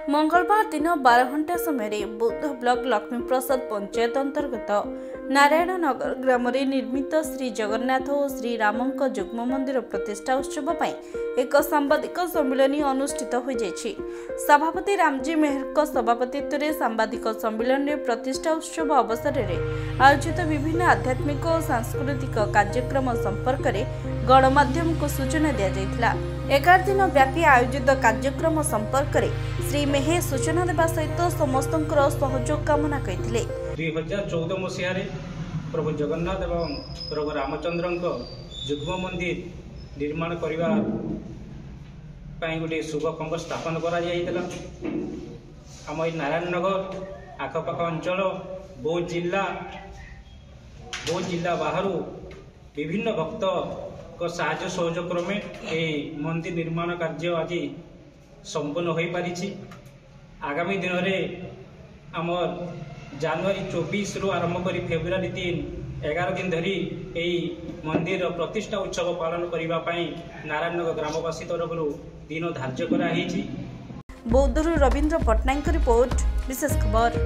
मंगलवार दिन 12 घंटा समय बौद्ध ब्लॉक लक्ष्मी प्रसाद पंचायत अंतर्गत नारायण नगर ग्राम निर्मित श्री जगन्नाथ और श्री रामंक जुग्म मंदिर प्रतिष्ठा उत्सव एक सांबादिक सम्मिलन अनुष्ठित हो जाइछि। सभापति रामजी मेहर सभापतित्व में सांबादिक सम्मिलन में प्रतिष्ठा उत्सव अवसर में आयोजित विभिन्न आध्यात्मिक और सांस्कृतिक कार्यक्रम संपर्क में गणमाध्यम को सूचना दी जाइथिला। 11 दिन व्यापी आयोजित कार्यक्रम संपर्क में श्री मेहे सूचना देवा सहित समस्त सहयोग कामना करथिले। 2014 मसीह प्रभु जगन्नाथ एवं प्रभु रामचंद्र जुग्म मंदिर निर्माण करने गोटे शुभ कंग स्थापन करा आम नारायण नगर आखपाख अंचल बौद्ध जिला बाहर विभिन्न भक्त को साहाय्य सहयोग क्रमे यह मंदिर निर्माण कार्य आज संपन्न हो पारी। आगामी दिन में आम जनवरी 24 रु आरंभ कर फेब्रुआरी 3-11 दिन धरी यही मंदिर प्रतिष्ठा उत्सव पालन करने नारायणनगर ग्रामवासी तरफ दिन धार्य कराई। बौद्धरू रवींद्र पट्टनायक रिपोर्ट विशेष खबर।